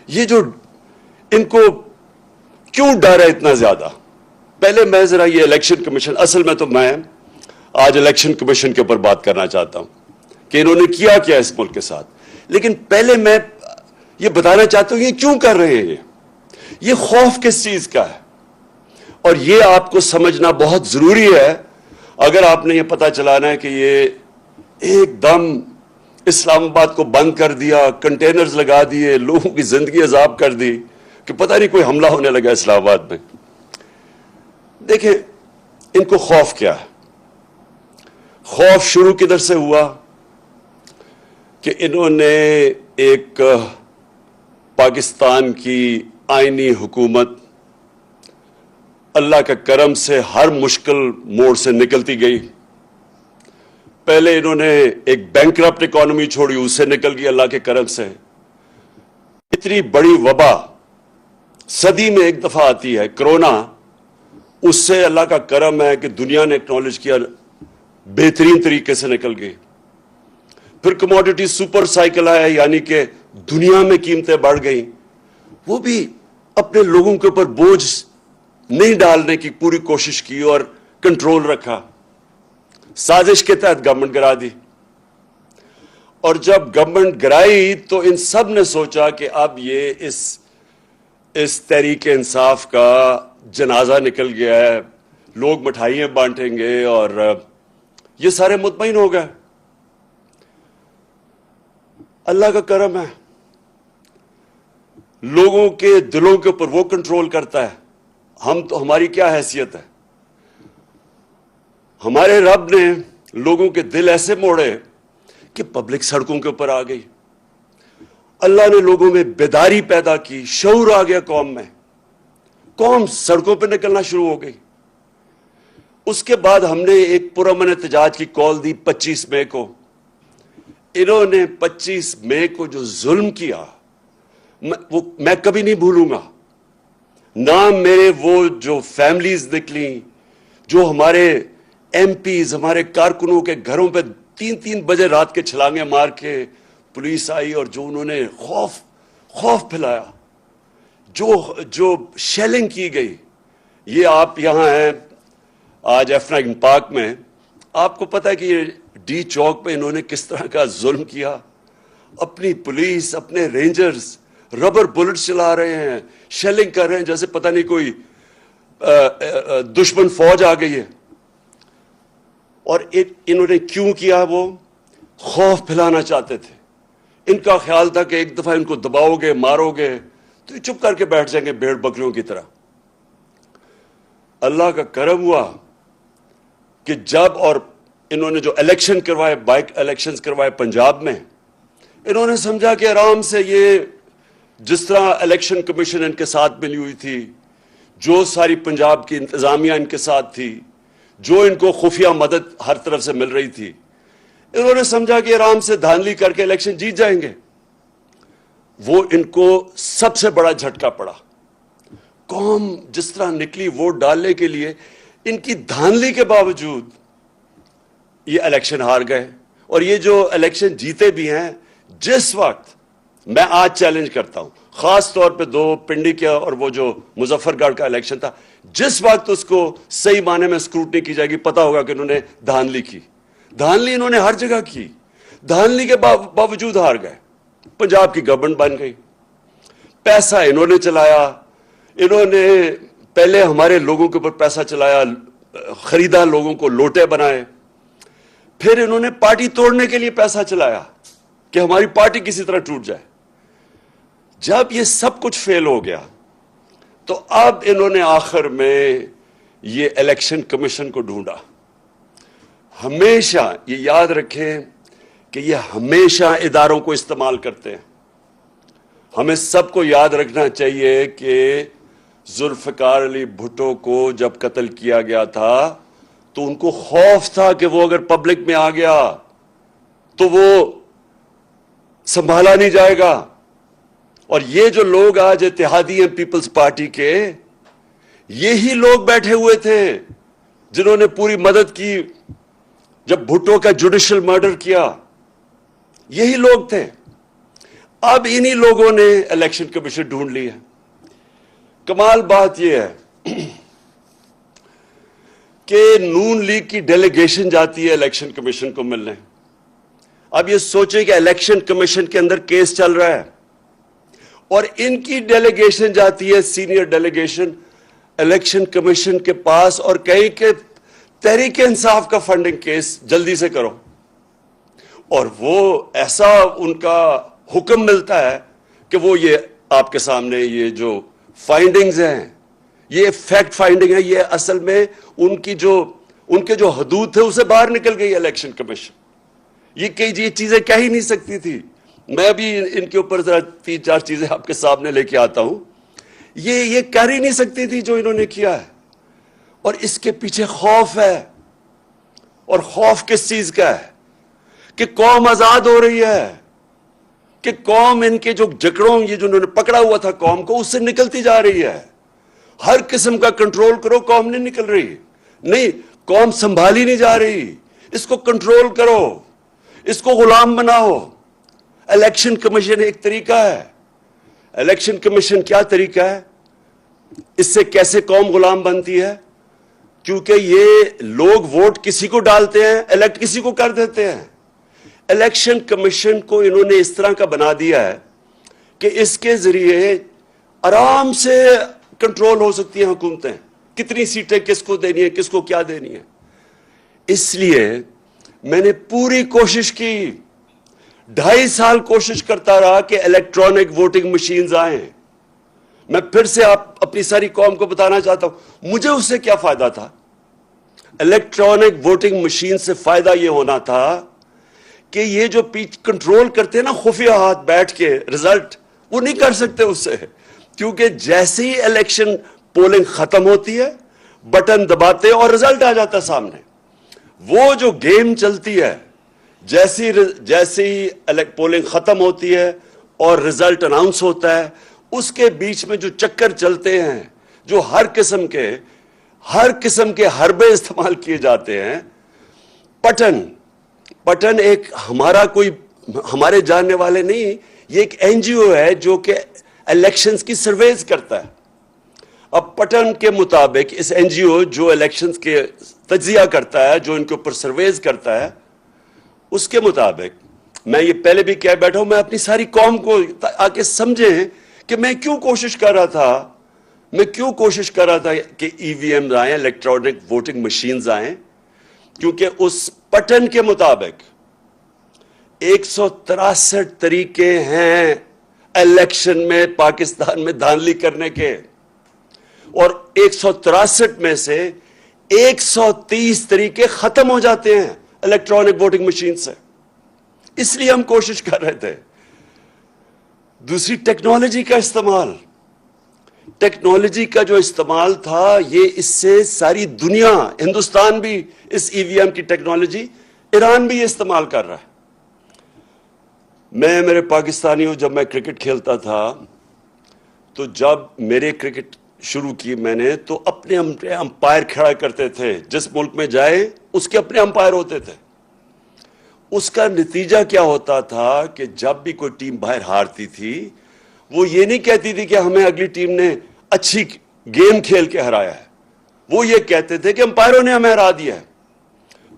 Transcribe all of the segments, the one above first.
یہ جو ان کو کیوں ڈر ہے اتنا زیادہ؟ پہلے میں ذرا یہ الیکشن کمیشن، اصل میں تو میں آج الیکشن کمیشن کے اوپر بات کرنا چاہتا ہوں کہ انہوں نے کیا کیا اس ملک کے ساتھ، لیکن پہلے میں یہ بتانا چاہتا ہوں یہ کیوں کر رہے ہیں، یہ خوف کس چیز کا ہے، اور یہ آپ کو سمجھنا بہت ضروری ہے اگر آپ نے یہ پتہ چلانا ہے کہ یہ ایک دم اسلام آباد کو بند کر دیا، کنٹینرز لگا دیے، لوگوں کی زندگی عذاب کر دی کہ پتہ نہیں کوئی حملہ ہونے لگا اسلام آباد میں۔ دیکھیں ان کو خوف کیا ہے؟ خوف شروع کدھر سے ہوا کہ انہوں نے ایک پاکستان کی آئینی حکومت اللہ کے کرم سے ہر مشکل موڑ سے نکلتی گئی۔ پہلے انہوں نے ایک بینکرپٹ اکانومی چھوڑی، اس سے نکل گئی اللہ کے کرم سے۔ اتنی بڑی وبا صدی میں ایک دفعہ آتی ہے کرونا، اس سے اللہ کا کرم ہے کہ دنیا نے اکنالج کیا، بہترین طریقے سے نکل گئی۔ پھر کموڈٹی سپر سائیکل آیا، یعنی کہ دنیا میں قیمتیں بڑھ گئیں، وہ بھی اپنے لوگوں کے اوپر بوجھ نہیں ڈالنے کی پوری کوشش کی اور کنٹرول رکھا، سازش کے تحت گورنمنٹ گرا دی۔ اور جب گورنمنٹ گرائی تو ان سب نے سوچا کہ اب یہ اس تحریک انصاف کا جنازہ نکل گیا ہے، لوگ مٹھائیاں بانٹیں گے، اور یہ سارے مطمئن ہو گئے۔ اللہ کا کرم ہے، لوگوں کے دلوں کے اوپر وہ کنٹرول کرتا ہے۔ ہماری کیا حیثیت ہے؟ ہمارے رب نے لوگوں کے دل ایسے موڑے کہ پبلک سڑکوں کے اوپر آ گئی، اللہ نے لوگوں میں بیداری پیدا کی، شعور آ گیا قوم میں، قوم سڑکوں پہ نکلنا شروع ہو گئی۔ اس کے بعد ہم نے ایک پرامن احتجاج کی کال دی 25 مئی کو۔ انہوں نے 25 مئی کو جو ظلم کیا وہ میں کبھی نہیں بھولوں گا۔ نہ میرے وہ جو فیملیز نکلیں، جو ہمارے ایم پیز، ہمارے کارکنوں کے گھروں پہ 3 بجے رات کے چھلانگیں مار کے پولیس آئی، اور جو انہوں نے خوف پھیلایا، جو شیلنگ کی گئی۔ یہ آپ یہاں ہیں آج F9 پارک میں، آپ کو پتہ ہے کہ یہ ڈی چوک پہ انہوں نے کس طرح کا ظلم کیا۔ اپنی پولیس، اپنے رینجرز ربر بلٹ چلا رہے ہیں، شیلنگ کر رہے ہیں جیسے پتہ نہیں کوئی دشمن فوج آ گئی ہے۔ اور انہوں نے کیوں کیا؟ وہ خوف پھیلانا چاہتے تھے۔ ان کا خیال تھا کہ ایک دفعہ ان کو دباؤ گے، مارو گے تو یہ چپ کر کے بیٹھ جائیں گے بھیڑ بکریوں کی طرح۔ اللہ کا کرم ہوا کہ جب اور انہوں نے جو الیکشن کروائے، بائک الیکشنز کروائے پنجاب میں، انہوں نے سمجھا کہ آرام سے یہ جس طرح الیکشن کمیشن ان کے ساتھ ملی ہوئی تھی، جو ساری پنجاب کی انتظامیہ ان کے ساتھ تھی، جو ان کو خفیہ مدد ہر طرف سے مل رہی تھی، انہوں نے سمجھا کہ آرام سے دھاندلی کر کے الیکشن جیت جائیں گے۔ وہ ان کو سب سے بڑا جھٹکا پڑا۔ قوم جس طرح نکلی ووٹ ڈالنے کے لیے، ان کی دھاندلی کے باوجود یہ الیکشن ہار گئے۔ اور یہ جو الیکشن جیتے بھی ہیں، جس وقت میں آج چیلنج کرتا ہوں، خاص طور پہ 2 پنڈی کا اور وہ جو مظفر گڑھ کا الیکشن تھا، جس وقت اس کو صحیح معنی میں اسکروٹنی کی جائے گی، پتا ہوگا کہ انہوں نے دھاندلی کی۔ دھاندلی انہوں نے ہر جگہ کی، دھاندلی کے باوجود ہار گئے۔ پنجاب کی گورنمنٹ بن گئی، پیسہ انہوں نے چلایا، انہوں نے پہلے ہمارے لوگوں کے اوپر پیسہ چلایا، خریدا، لوگوں کو لوٹے بنائے، پھر انہوں نے پارٹی توڑنے کے لیے پیسہ چلایا کہ ہماری پارٹی کسی طرح ٹوٹ جائے۔ جب یہ سب کچھ فیل ہو گیا تو اب انہوں نے آخر میں یہ الیکشن کمیشن کو ڈھونڈا۔ ہمیشہ یہ یاد رکھیں کہ یہ ہمیشہ اداروں کو استعمال کرتے ہیں۔ ہمیں سب کو یاد رکھنا چاہیے کہ ذوالفقار علی بھٹو کو جب قتل کیا گیا تھا تو ان کو خوف تھا کہ وہ اگر پبلک میں آ گیا تو وہ سنبھالا نہیں جائے گا۔ اور یہ جو لوگ آج اتحادی ہیں پیپلز پارٹی کے، یہی لوگ بیٹھے ہوئے تھے جنہوں نے پوری مدد کی جب بھٹو کا جوڈیشل مرڈر کیا، یہی لوگ تھے۔ اب انہی لوگوں نے الیکشن کمیشن ڈھونڈ لی ہے. کمال بات یہ ہے کہ نون لیگ کی ڈیلیگیشن جاتی ہے الیکشن کمیشن کو ملنے. اب یہ سوچیں کہ الیکشن کمیشن کے اندر کیس چل رہا ہے اور ان کی ڈیلیگیشن جاتی ہے, سینئر ڈیلیگیشن, الیکشن کمیشن کے پاس اور کہیں کہ تحریک انصاف کا فنڈنگ کیس جلدی سے کرو. اور وہ ایسا ان کا حکم ملتا ہے کہ وہ یہ آپ کے سامنے یہ جو فائنڈنگز ہیں, یہ فیکٹ فائنڈنگ ہے, یہ اصل میں ان کے جو حدود تھے اسے باہر نکل گئی الیکشن کمیشن. یہ چیزیں کہہ ہی نہیں سکتی تھی. میں بھی ان کے اوپر ذرا 3-4 چیزیں آپ کے سامنے لے کے آتا ہوں. یہ کر ہی نہیں سکتی تھی جو انہوں نے کیا ہے. اور اس کے پیچھے خوف ہے. اور خوف کس چیز کا ہے؟ کہ قوم آزاد ہو رہی ہے, کہ قوم ان کے جو جکڑوں یہ جو انہوں نے پکڑا ہوا تھا قوم کو, اس سے نکلتی جا رہی ہے. ہر قسم کا کنٹرول کرو, قوم نہیں نکل رہی. نہیں, قوم سنبھالی نہیں جا رہی. اس کو کنٹرول کرو, اس کو غلام بناؤ. الیکشن کمیشن ایک طریقہ ہے. الیکشن کمیشن کیا طریقہ ہے؟ اس سے کیسے قوم غلام بنتی ہے؟ کیونکہ یہ لوگ ووٹ کسی کو ڈالتے ہیں, الیکٹ کسی کو کر دیتے ہیں. الیکشن کمیشن کو انہوں نے اس طرح کا بنا دیا ہے کہ اس کے ذریعے آرام سے کنٹرول ہو سکتی ہیں حکومتیں, کتنی سیٹیں کس کو دینی ہے, کس کو کیا دینی ہے. اس لیے میں نے پوری کوشش کی, 2.5 سال کوشش کرتا رہا کہ الیکٹرانک ووٹنگ مشینز آئیں. میں پھر سے اپنی ساری قوم کو بتانا چاہتا ہوں مجھے اس سے کیا فائدہ تھا. الیکٹرانک ووٹنگ مشین سے فائدہ یہ ہونا تھا کہ یہ جو کنٹرول کرتے ہیں نا خفیہ ہاتھ بیٹھ کے رزلٹ, وہ نہیں کر سکتے اس سے. کیونکہ جیسے ہی الیکشن پولنگ ختم ہوتی ہے بٹن دباتے اور رزلٹ آ جاتا سامنے. وہ جو گیم چلتی ہے, جیسے ہی پولنگ ختم ہوتی ہے اور رزلٹ اناؤنس ہوتا ہے, اس کے بیچ میں جو چکر چلتے ہیں, جو ہر قسم کے حربے استعمال کیے جاتے ہیں. پٹن ایک ہمارے جاننے والے نہیں, یہ ایک این جی او ہے جو کہ الیکشنز کی سرویز کرتا ہے. اب پٹن کے مطابق اس این جی او جو الیکشنز کے تجزیہ کرتا ہے, جو ان کے اوپر سرویز کرتا ہے, اس کے مطابق میں یہ پہلے بھی کہہ بیٹھا ہوں, میں اپنی ساری قوم کو آ کے سمجھیں کہ میں کیوں کوشش کر رہا تھا کہ ای وی ایم آئیں, الیکٹرانک ووٹنگ مشینز آئیں. کیونکہ اس پٹن کے مطابق 163 طریقے ہیں الیکشن میں پاکستان میں دھاندلی کرنے کے, اور 163 میں سے 130 طریقے ختم ہو جاتے ہیں الیکٹرانک ووٹنگ مشین سے. اس لیے ہم کوشش کر رہے تھے. دوسری ٹیکنالوجی کا جو استعمال تھا, یہ اس سے ساری دنیا, ہندوستان بھی اس ای وی ایم کی ٹیکنالوجی, ایران بھی یہ استعمال کر رہا ہے. میرے پاکستانیوں, جب میں کرکٹ کھیلتا تھا تو جب میرے کرکٹ شروع کی میں نے, تو اپنے امپائر کھڑا کرتے تھے. جس ملک میں جائے اس کے اپنے امپائر ہوتے تھے. اس کا نتیجہ کیا ہوتا تھا کہ جب بھی کوئی ٹیم باہر ہارتی تھی, وہ یہ نہیں کہتی تھی کہ ہمیں اگلی ٹیم نے اچھی گیم کھیل کے ہرایا ہے, وہ یہ کہتے تھے کہ امپائروں نے ہمیں ہرا دیا ہے.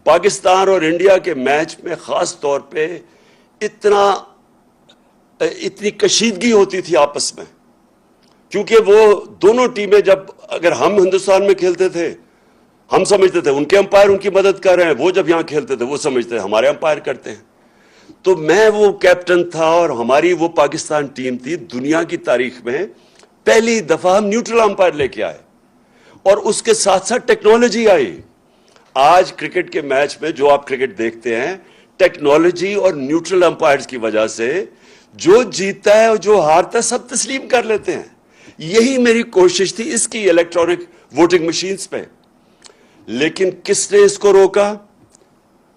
پاکستان اور انڈیا کے میچ میں خاص طور پہ اتنی کشیدگی ہوتی تھی آپس میں, کیونکہ وہ دونوں ٹیمیں جب اگر ہم ہندوستان میں کھیلتے تھے ہم سمجھتے تھے ان کے امپائر ان کی مدد کر رہے ہیں, وہ جب یہاں کھیلتے تھے وہ سمجھتے تھے ہمارے امپائر کرتے ہیں. تو میں وہ کیپٹن تھا اور ہماری وہ پاکستان ٹیم تھی, دنیا کی تاریخ میں پہلی دفعہ ہم نیوٹرل امپائر لے کے آئے, اور اس کے ساتھ ساتھ ٹیکنالوجی آئی. آج کرکٹ کے میچ میں جو آپ کرکٹ دیکھتے ہیں, ٹیکنالوجی اور نیوٹرل امپائرز کی وجہ سے جو جیتتا ہے اور جو ہارتا ہے سب تسلیم کر لیتے ہیں. یہی میری کوشش تھی اس کی الیکٹرانک ووٹنگ مشینز پہ. لیکن کس نے اس کو روکا؟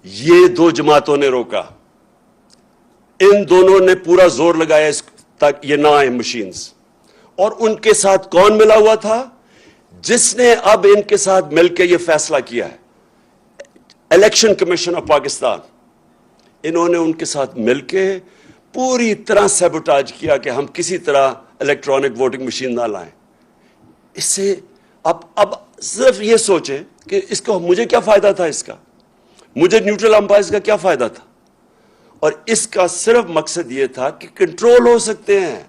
یہ دو جماعتوں نے روکا. ان دونوں نے پورا زور لگایا تک یہ نہ آئے مشینز. اور ان کے ساتھ کون ملا ہوا تھا؟ جس نے اب ان کے ساتھ مل کے یہ فیصلہ کیا ہے, الیکشن کمیشن آف پاکستان. انہوں نے ان کے ساتھ مل کے پوری طرح سیبوٹاج کیا کہ ہم کسی طرح الیکٹرانک ووٹنگ مشین نہ لائیں. اس سے اب صرف یہ سوچیں کہ اس کو مجھے کیا فائدہ تھا، اس کا مجھے نیوٹرل امپائرز کا کیا فائدہ تھا. اور اس کا صرف مقصد یہ تھا کہ کنٹرول ہو سکتے ہیں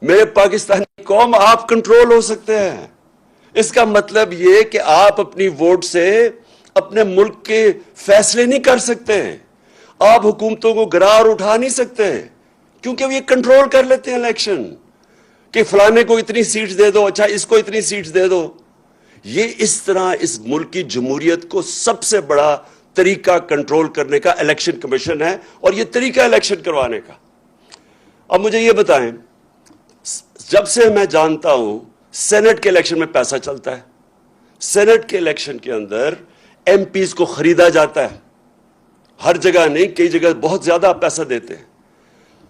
میرے پاکستانی قوم، آپ کنٹرول ہو سکتے ہیں. اس کا مطلب یہ کہ آپ اپنی ووٹ سے اپنے ملک کے فیصلے نہیں کر سکتے ہیں، آپ حکومتوں کو گرار اٹھا نہیں سکتے کیونکہ وہ یہ کنٹرول کر لیتے ہیں الیکشن کہ فلانے کو اتنی سیٹس دے دو، اچھا اس کو اتنی سیٹس دے دو. یہ اس طرح اس ملک کی جمہوریت کو سب سے بڑا طریقہ کنٹرول کرنے کا الیکشن کمیشن ہے، اور یہ طریقہ الیکشن کروانے کا. اب مجھے یہ بتائیں، جب سے میں جانتا ہوں سینٹ کے الیکشن میں پیسہ چلتا ہے، سینٹ کے الیکشن کے اندر ایم پیز کو خریدا جاتا ہے، ہر جگہ نہیں، کئی جگہ بہت زیادہ پیسہ دیتے ہیں.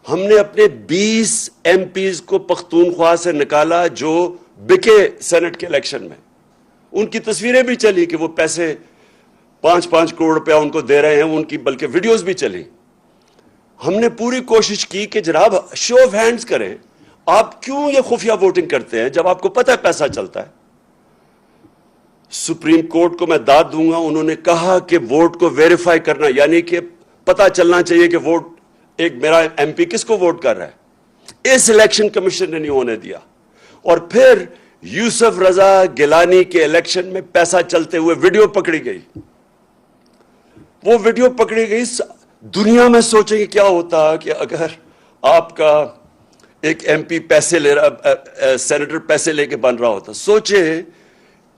ہم نے اپنے 20 ایم پیز کو پختونخوا سے نکالا جو بکے سینٹ کے الیکشن میں. ان کی تصویریں بھی چلی کہ وہ پیسے 5-5 کروڑ روپیہ ان کو دے رہے ہیں، ان کی بلکہ ویڈیوز بھی چلی. ہم نے پوری کوشش کی کہ جناب شو آف ہینڈز کریں، آپ کیوں یہ خفیہ ووٹنگ کرتے ہیں جب آپ کو پتہ ہے پیسہ چلتا ہے. سپریم کورٹ کو میں داد دوں گا، انہوں نے کہا کہ ووٹ کو ویریفائی کرنا، یعنی کہ پتہ چلنا چاہیے کہ ووٹ ایک میرا ایم پی کس کو ووٹ کر رہا ہے. اس الیکشن کمیشن نے نہیں ہونے دیا. اور پھر یوسف رضا گیلانی کے الیکشن میں پیسہ چلتے ہوئے ویڈیو پکڑی گئی. وہ ویڈیو پکڑی گئی. دنیا میں سوچیں کہ کیا ہوتا کہ اگر آپ کا ایک ایم پی پیسے لے رہا، سینیٹر پیسے لے کے بن رہا ہوتا. سوچیں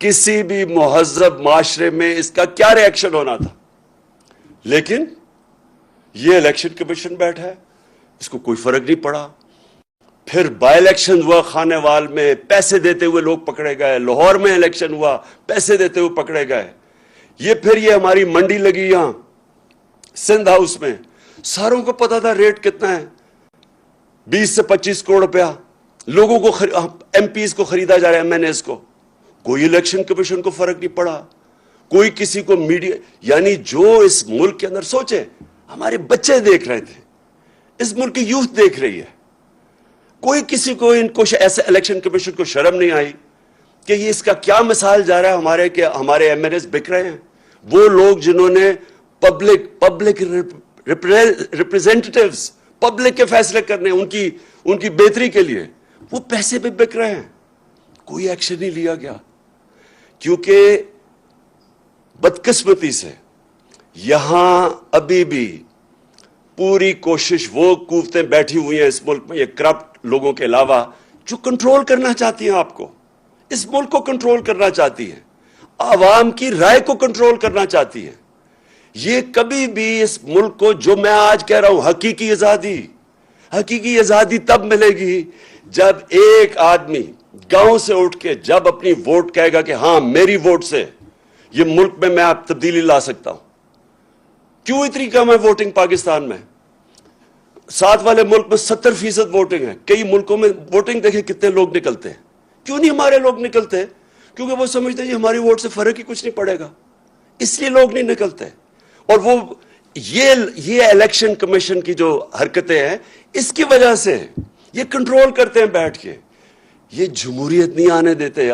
کسی بھی مہذب معاشرے میں اس کا کیا ری ایکشن ہونا تھا. لیکن یہ الیکشن کمیشن بیٹھا ہے، اس کو کوئی فرق نہیں پڑا. پھر بائی الیکشن ہوا خانیوال میں، پیسے دیتے ہوئے لوگ پکڑے گئے. لاہور میں الیکشن ہوا، پیسے دیتے ہوئے پکڑے گئے. پھر یہ ہماری منڈی لگی یہاں سندھ ہاؤس میں، ساروں کو پتا تھا ریٹ کتنا ہے، 20 سے 25 کروڑ روپیہ لوگوں کو ایم پیز کو خریدا جا رہا ہے، ایم این ایز کو. کوئی الیکشن کمیشن کو فرق نہیں پڑا، کوئی کسی کو میڈیا، یعنی جو اس ملک کے اندر سوچے، ہمارے بچے دیکھ رہے تھے، اس ملک کی یوتھ دیکھ رہی ہے. کوئی کسی کو ان کو ایسے الیکشن کمیشن کو شرم نہیں آئی کہ یہ اس کا کیا مثال جا رہا ہے کہ ہمارے ایم این ایز بک رہے ہیں. وہ لوگ جنہوں نے پبلک ریپریزنٹیٹیوز، پبلک کے فیصلے کرنے، ان کی بہتری کے لیے، وہ پیسے پہ بک رہے ہیں. کوئی ایکشن نہیں لیا گیا کیونکہ بدقسمتی سے یہاں ابھی بھی پوری کوشش وہ قوتیں بیٹھی ہوئی ہیں اس ملک میں، یہ کرپٹ لوگوں کے علاوہ، جو کنٹرول کرنا چاہتی ہیں آپ کو، اس ملک کو کنٹرول کرنا چاہتی ہیں، عوام کی رائے کو کنٹرول کرنا چاہتی ہیں. یہ کبھی بھی اس ملک کو، جو میں آج کہہ رہا ہوں، حقیقی آزادی تب ملے گی جب ایک آدمی گاؤں سے اٹھ کے جب اپنی ووٹ کہے گا کہ ہاں میری ووٹ سے یہ ملک میں آپ تبدیلی لا سکتا ہوں. کیوں اتنی کم ہے ووٹنگ پاکستان میں؟ ساتھ والے ملک میں 70% ووٹنگ ہے. کئی ملکوں میں ووٹنگ دیکھیں کتنے لوگ نکلتے ہیں. کیوں نہیں ہمارے لوگ نکلتے؟ کیونکہ وہ سمجھتے ہیں ہماری ووٹ سے فرق ہی کچھ نہیں پڑے گا، اس لیے لوگ نہیں نکلتے. اور وہ یہ الیکشن کمیشن کی جو حرکتیں ہیں، اس کی وجہ سے یہ کنٹرول کرتے ہیں بیٹھ کے. یہ جمہوریت نہیں آنے دیتے.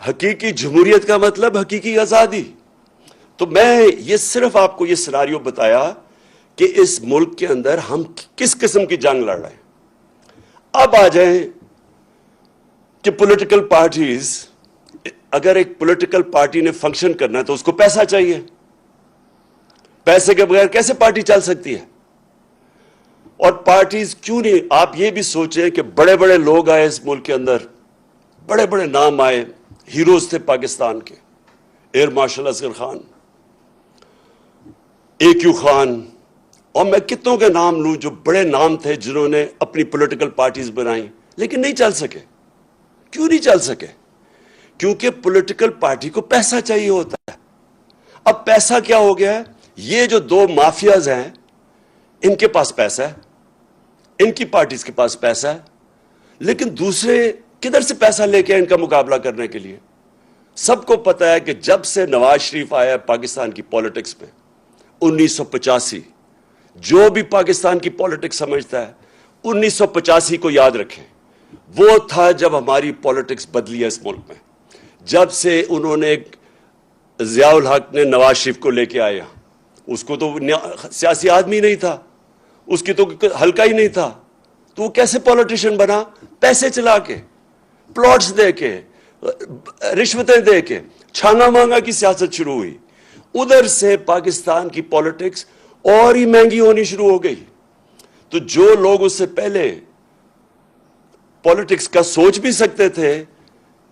حقیقی جمہوریت کا مطلب حقیقی آزادی. تو میں یہ صرف آپ کو یہ سیناریو بتایا کہ اس ملک کے اندر ہم کس قسم کی جنگ لڑ رہے ہیں. اب آ جائیں کہ پولیٹیکل پارٹیز، اگر ایک پولیٹیکل پارٹی نے فنکشن کرنا ہے تو اس کو پیسہ چاہیے. پیسے کے بغیر کیسے پارٹی چل سکتی ہے؟ اور پارٹیز کیوں نہیں، آپ یہ بھی سوچیں کہ بڑے بڑے لوگ آئے اس ملک کے اندر، بڑے بڑے نام آئے، ہیروز تھے پاکستان کے، air marshal Asghar Khan, AQ Khan, اور میں کتنوں کے نام لوں جو بڑے نام تھے جنہوں نے اپنی پولیٹیکل پارٹیز بنائیں، لیکن نہیں چل سکے. کیوں نہیں چل سکے؟ کیونکہ پولیٹیکل پارٹی کو پیسہ چاہیے ہوتا ہے. اب پیسہ کیا ہو گیا ہے؟ یہ جو دو مافیاز ہیں، ان کے پاس پیسہ ہے، ان کی پارٹیز کے پاس پیسہ ہے، لیکن دوسرے کدھر سے پیسہ لے کے ان کا مقابلہ کرنے کے لیے؟ سب کو پتا ہے کہ جب سے نواز شریف آیا پاکستان کی پالیٹکس میں 1985، جو بھی پاکستان کی پالیٹکس سمجھتا ہے 1985 کو یاد رکھیں. وہ تھا جب ہماری پالیٹکس بدلی ہے اس ملک میں. جب سے انہوں نے ضیاء الحق نے نواز شریف کو لے کے آیا, اس کو تو سیاسی آدمی نہیں تھا, اس کی تو حلقہ ہی نہیں تھا, تو وہ کیسے پولیٹیشین بنا؟ پیسے چلا کے, پلاٹس دے کے, رشوتیں دے کے, چھانا مانگا کی سیاست شروع ہوئی. ادھر سے پاکستان کی پالیٹکس اور ہی مہنگی ہونی شروع ہو گئی. تو جو لوگ اس سے پہلے پالیٹکس کا سوچ بھی سکتے تھے,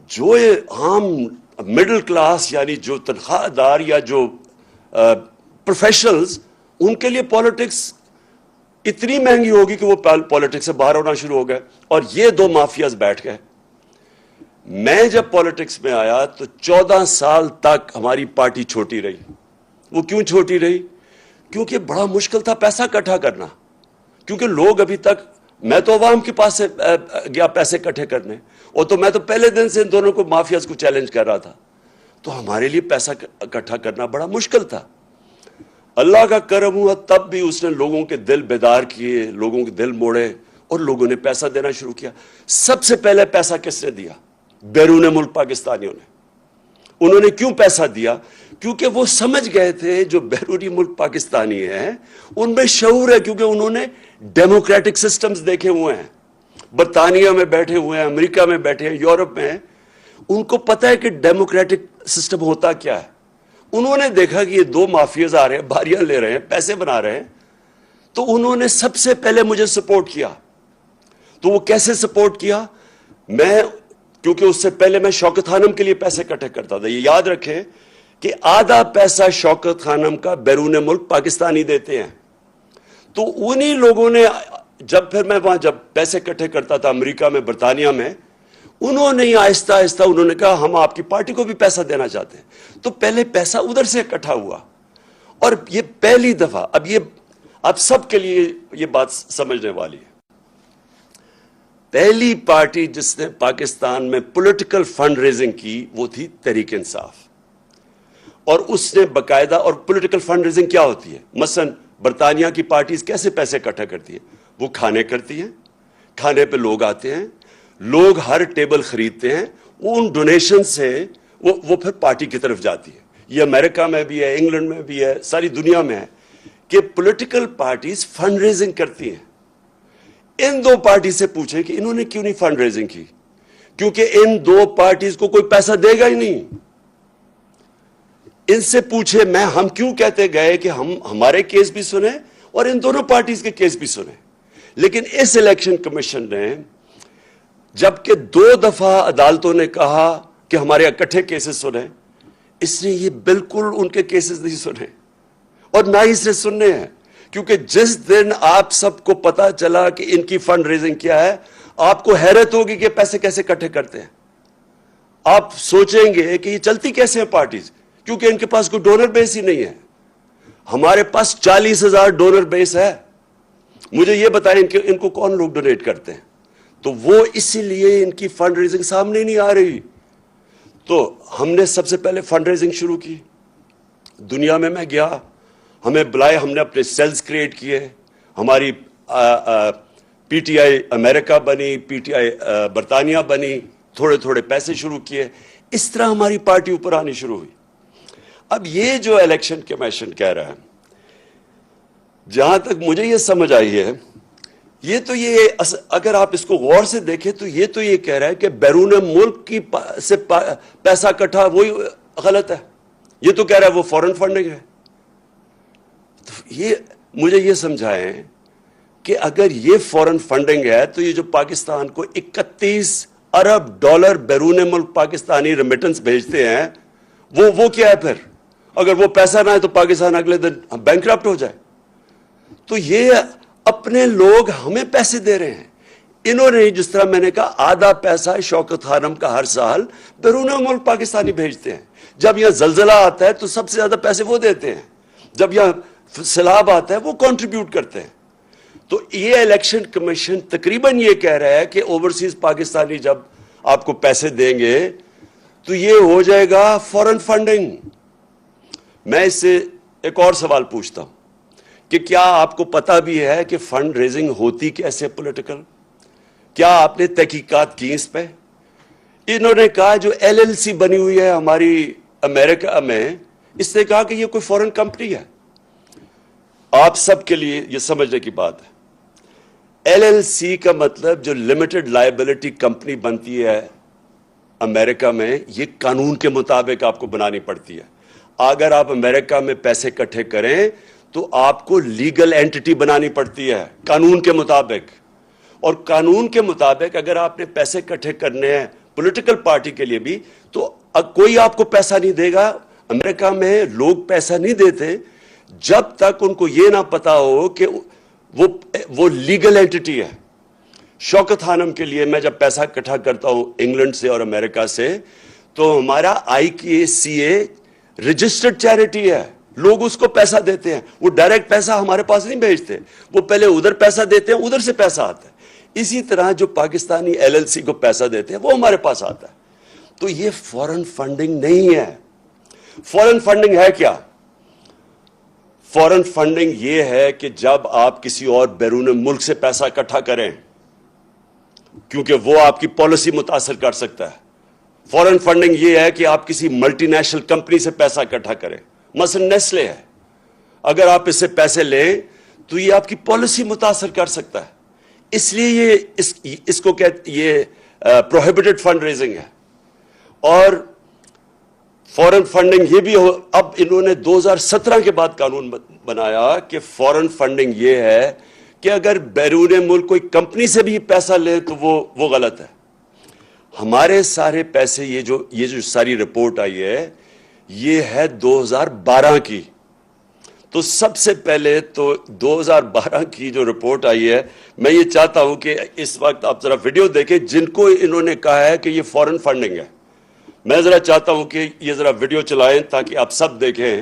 جو عام مڈل کلاس یعنی جو تنخواہ دار یا جو پروفیشنلز, ان کے لیے پالیٹکس اتنی مہنگی ہوگی کہ وہ پالیٹکس سے باہر ہونا شروع ہو گئے. اور یہ دو مافیاز بیٹھ گئے. میں جب پالیٹکس میں آیا تو 14 سال تک ہماری پارٹی چھوٹی رہی. وہ کیوں چھوٹی رہی؟ کیونکہ بڑا مشکل تھا پیسہ اکٹھا کرنا. کیونکہ لوگ ابھی تک, میں تو عوام کے پاس سے گیا پیسے اکٹھے کرنے, اور تو میں تو پہلے دن سے ان دونوں کو مافیاز کو چیلنج کر رہا تھا. تو ہمارے لیے پیسہ اکٹھا کرنا بڑا مشکل تھا. اللہ کا کرم ہوا تب بھی اس نے لوگوں کے دل بیدار کیے, لوگوں کے دل موڑے, اور لوگوں نے پیسہ دینا شروع کیا. سب سے پہلے پیسہ کس نے دیا؟ بیرون ملک پاکستانیوں نے. انہوں نے کیوں پیسہ دیا؟ کیونکہ وہ سمجھ گئے تھے جو بیرونی ملک پاکستانی ہیں ان میں شعور ہے, کیونکہ انہوں نے ڈیموکریٹک سسٹمز دیکھے ہوئے ہیں. برطانیہ میں بیٹھے ہوئے ہیں, امریکہ میں بیٹھے ہیں, یورپ میں ہیں. ان کو پتہ ہے کہ ڈیموکریٹک سسٹم ہوتا کیا ہے. انہوں نے دیکھا کہ یہ دو مافیاز آ رہے ہیں, باریاں لے رہے ہیں, پیسے بنا رہے ہیں, تو انہوں نے سب سے پہلے مجھے سپورٹ کیا. تو وہ کیسے سپورٹ کیا؟ کیونکہ اس سے پہلے میں شوکت خانم کے لیے پیسے اکٹھے کرتا تھا. یہ یاد رکھیں کہ آدھا پیسہ شوکت خانم کا بیرون ملک پاکستانی دیتے ہیں. تو انہی لوگوں نے پھر میں وہاں جب پیسے اکٹھے کرتا تھا امریکہ میں, برطانیہ میں, انہوں نے آہستہ آہستہ انہوں نے کہا ہم آپ کی پارٹی کو بھی پیسہ دینا چاہتے ہیں. تو پہلے پیسہ ادھر سے اکٹھا ہوا, اور یہ پہلی دفعہ, اب سب کے لیے یہ بات سمجھنے والی ہے, پہلی پارٹی جس نے پاکستان میں پولیٹیکل فنڈ ریزنگ کی وہ تھی تحریک انصاف. اور اس نے باقاعدہ, اور پولیٹیکل فنڈ ریزنگ کیا ہوتی ہے؟ مثلا برطانیہ کی پارٹیز کیسے پیسے اکٹھا کرتی ہیں؟ وہ کھانے کرتی ہیں, کھانے پہ لوگ آتے ہیں, لوگ ہر ٹیبل خریدتے ہیں, ان ڈونیشن سے وہ پھر پارٹی کی طرف جاتی ہے. یہ امریکہ میں بھی ہے, انگلینڈ میں بھی ہے, ساری دنیا میں ہے کہ پولیٹیکل پارٹیز فنڈ ریزنگ کرتی ہیں. ان دو پارٹی سے پوچھیں کہ انہوں نے کیوں نہیں فنڈ ریزنگ کی؟ کیونکہ ان دو پارٹیز کو کوئی پیسہ دے گا ہی نہیں. ان سے پوچھے ہم کیوں کہتے گئے کہ ہمارے کیس بھی سنیں اور ان دونوں پارٹیز کے کیس بھی سنیں. لیکن اس الیکشن کمیشن نے جبکہ 2 دفعہ عدالتوں نے کہا کہ ہمارے اکٹھے کیسز سنیں, اس نے یہ بالکل ان کے کیسز نہیں سنے, اور نہ ہی اس نے سننے ہیں. کیونکہ جس دن آپ سب کو پتا چلا کہ ان کی فنڈ ریزنگ کیا ہے, آپ کو حیرت ہوگی کہ پیسے کیسے اکٹھے کرتے ہیں. آپ سوچیں گے کہ یہ چلتی کیسے ہیں پارٹیز, کیونکہ ان کے پاس کوئی ڈونر بیس ہی نہیں ہے. ہمارے پاس 40,000 ڈونر بیس ہے. مجھے یہ بتائیں ان کو کون لوگ ڈونیٹ کرتے ہیں؟ تو وہ اسی لیے ان کی فنڈ ریزنگ سامنے نہیں آ رہی. تو ہم نے سب سے پہلے فنڈ ریزنگ شروع کی. دنیا میں گیا, ہمیں بلائے, ہم نے اپنے سیلز کریٹ کیے, ہماری پی ٹی آئی امریکہ بنی, پی ٹی آئی برطانیہ بنی, تھوڑے تھوڑے پیسے شروع کیے. اس طرح ہماری پارٹی اوپر آنی شروع ہوئی. اب یہ جو الیکشن کمیشن کہہ رہا ہے, جہاں تک مجھے یہ سمجھ آئی ہے, یہ اگر آپ اس کو غور سے دیکھیں تو یہ کہہ رہا ہے کہ بیرون ملک کی سے پیسہ اکٹھا وہی غلط ہے. یہ تو کہہ رہا ہے وہ فورن فنڈنگ ہے. تو مجھے یہ سمجھائیں کہ اگر یہ فورن فنڈنگ ہے تو یہ جو پاکستان کو 31 ارب ڈالر بیرون ملک پاکستانی ریمیٹنس بھیجتے ہیں, وہ کیا ہے پھر؟ اگر وہ پیسہ نہ ہے تو پاکستان اگلے دن بینکرپٹ ہو جائے. تو یہ اپنے لوگ ہمیں پیسے دے رہے ہیں. انہوں نے, جس طرح میں نے کہا, آدھا پیسہ شوکت خانم کا ہر سال بیرون ملک پاکستانی بھیجتے ہیں. جب یہاں زلزلہ آتا ہے تو سب سے زیادہ پیسے وہ دیتے ہیں. جب یہاں سیلاب آتا ہے وہ کنٹریبیوٹ کرتے ہیں. تو یہ الیکشن کمیشن تقریباً یہ کہہ رہا ہے کہ اوورسیز پاکستانی جب آپ کو پیسے دیں گے تو یہ ہو جائے گا فورن فنڈنگ. میں اس سے ایک اور سوال پوچھتا ہوں کہ کیا آپ کو پتا بھی ہے کہ فنڈ ریزنگ ہوتی کیسے پولیٹیکل؟ کیا آپ نے تحقیقات کی اس پہ؟ انہوں نے کہا جو ایل ایل سی بنی ہوئی ہے ہماری امریکہ میں، اس نے کہا کہ یہ کوئی فورن کمپنی ہے۔ آپ سب کے لیے یہ سمجھنے کی بات ہے، ایل ایل سی کا مطلب جو لمیٹڈ لائبلٹی کمپنی بنتی ہے امریکہ میں، یہ قانون کے مطابق آپ کو بنانی پڑتی ہے۔ اگر آپ امریکہ میں پیسے اکٹھے کریں تو آپ کو لیگل اینٹی بنانی پڑتی ہے قانون کے مطابق، اور قانون کے مطابق اگر آپ نے پیسے اکٹھے کرنے ہیں پولیٹیکل پارٹی کے لیے بھی تو کوئی آپ کو پیسہ نہیں دے گا۔ امریکہ میں لوگ پیسہ نہیں دیتے جب تک ان کو یہ نہ پتا ہو کہ وہ لیگل اینٹی ہے۔ شوکت خانم کے لیے میں جب پیسہ اکٹھا کرتا ہوں انگلینڈ سے اور امریکہ سے، تو ہمارا آئی کے سی اے رجسٹرڈ چیریٹی ہے، لوگ اس کو پیسہ دیتے ہیں، وہ ڈائریکٹ پیسہ ہمارے پاس نہیں بھیجتے، وہ پہلے ادھر پیسہ دیتے ہیں، ادھر سے پیسہ آتا ہے۔ اسی طرح جو پاکستانی ایل ایل سی کو پیسہ دیتے ہیں وہ ہمارے پاس آتا ہے۔ تو یہ فورن فنڈنگ نہیں ہے۔ فورن فنڈنگ ہے کیا؟ فورن فنڈنگ یہ ہے کہ جب آپ کسی اور بیرون ملک سے پیسہ اکٹھا کریں، کیونکہ وہ آپ کی پالیسی متاثر کر سکتا ہے۔ فورن فنڈنگ یہ ہے کہ آپ کسی ملٹی نیشنل کمپنی سے پیسہ اکٹھا کریں، مثلا نیسلے ہے، اگر آپ اس سے پیسے لیں تو یہ آپ کی پالیسی متاثر کر سکتا ہے، اس لیے یہ اس کو یہ پروہیبٹڈ فنڈ ریزنگ ہے۔ اور فورن فنڈنگ یہ بھی اب انہوں نے 2017 کے بعد قانون بنایا کہ فورن فنڈنگ یہ ہے کہ اگر بیرون ملک کوئی کمپنی سے بھی پیسہ لے تو وہ غلط ہے۔ ہمارے سارے پیسے یہ جو ساری رپورٹ آئی ہے یہ ہے 2012 کی، تو سب سے پہلے تو 2012 کی جو رپورٹ آئی ہے، میں یہ چاہتا ہوں کہ اس وقت آپ ذرا ویڈیو دیکھیں جن کو انہوں نے کہا ہے کہ یہ فورن فنڈنگ ہے۔ میں ذرا چاہتا ہوں کہ یہ ذرا ویڈیو چلائیں تاکہ آپ سب دیکھیں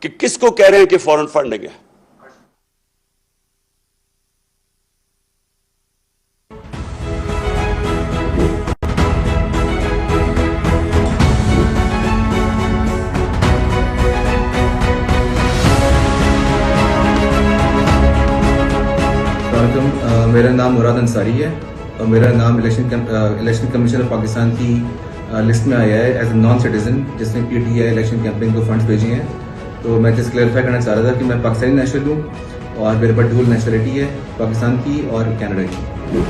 کہ کس کو کہہ رہے ہیں کہ فورن فنڈنگ ہے۔ میرا نام مراد انصاری ہے اور میرا نام الیکشن کمیشن آف پاکستان کی لسٹ میں آیا ہے ایز اے نان سٹیزن جس نے P T I election campaign کو فنڈز بھیجے ہیں۔ تو میں جس کلیئرفائی کرنا چاہ رہا تھا کہ میں پاکستانی نیشنل ہوں اور میرے پاس ڈول نیشنلٹی ہے، پاکستان کی اور کینیڈا کی۔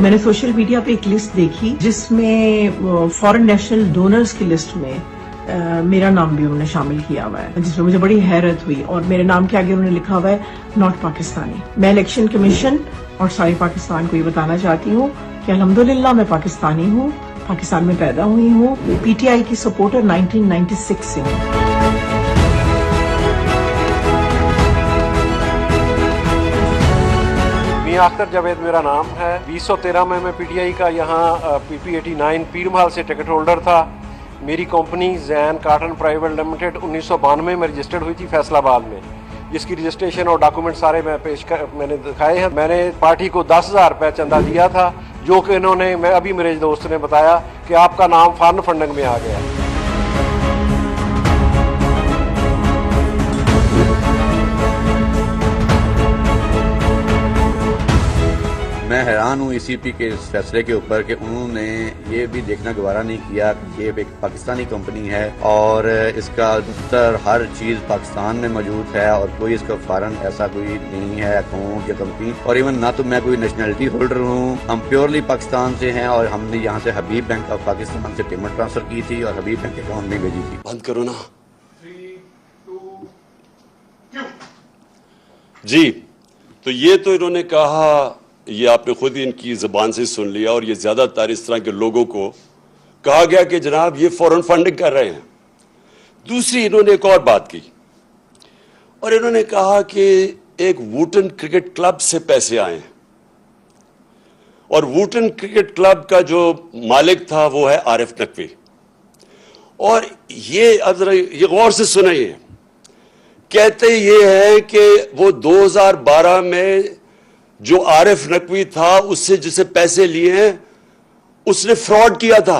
میں نے سوشل میڈیا پہ ایک لسٹ دیکھی جس میں فورن نیشنل ڈونرز کی لسٹ میں میرا نام بھی انہوں نے شامل کیا ہوا ہے، جس میں مجھے بڑی حیرت ہوئی، اور میرے نام کے آگے انہوں نے لکھا ہوا ہے ناٹ پاکستانی۔ میں الیکشن کمیشن اور سارے پاکستان کو یہ بتانا چاہتی ہوں کہ الحمدللہ میں پاکستانی ہوں، پاکستان میں پیدا ہوئی ہوں، پی ٹی آئی کی سپورٹر 1996 سے ہوں۔ اختر جاوید میرا نام ہے۔ 2013 میں پی ٹی آئی کا یہاں پی پی 89 پیر محل سے ٹکٹ ہولڈر تھا۔ میری کمپنی زین کاٹن پرائیویٹ لمیٹڈ 1992 میں رجسٹرڈ ہوئی تھی فیصل آباد میں، جس کی رجسٹریشن اور ڈاکومنٹ سارے میں نے دکھائے ہیں۔ میں نے پارٹی کو 10,000 روپے چندہ دیا تھا، جو کہ انہوں نے ابھی میرے دوست نے بتایا کہ آپ کا نام فارن فنڈنگ میں آ گیا۔ میں حیران ہوں ای سی پی کے اس فیصلے کے اوپر کہ انہوں نے یہ بھی دیکھنا گوارا نہیں کیا کہ یہ ایک پاکستانی کمپنی ہے اور اس کا دفتر ہر چیز پاکستان میں موجود ہے اور کوئی اس کا فارن ایسا کوئی نہیں ہے اکاؤنٹ یا کمپنی، اور ایون نہ تو میں کوئی نیشنلٹی ہولڈر ہوں، ہم پیورلی پاکستان سے ہیں اور ہم نے یہاں سے حبیب بینک آف پاکستان سے پیمنٹ ٹرانسفر کی تھی اور حبیب بینک اکاؤنٹ میں بھیجی تھی۔ بند کرو نا جی۔ تو یہ تو انہوں نے کہا، یہ آپ نے خود ہی ان کی زبان سے سن لیا، اور یہ زیادہ تر اس طرح کے لوگوں کو کہا گیا کہ جناب یہ فورن فنڈنگ کر رہے ہیں۔ دوسری انہوں نے ایک اور بات کی، اور انہوں نے کہا کہ ایک ووٹن کرکٹ کلب سے پیسے آئے ہیں، اور ووٹن کرکٹ کلب کا جو مالک تھا وہ ہے عارف نقوی۔ اور یہ اب ذرا یہ غور سے سنیں، کہتے یہ ہے کہ وہ 2012 میں جو عارف نقوی تھا اس سے جسے پیسے لیے ہیں اس نے فراڈ کیا تھا۔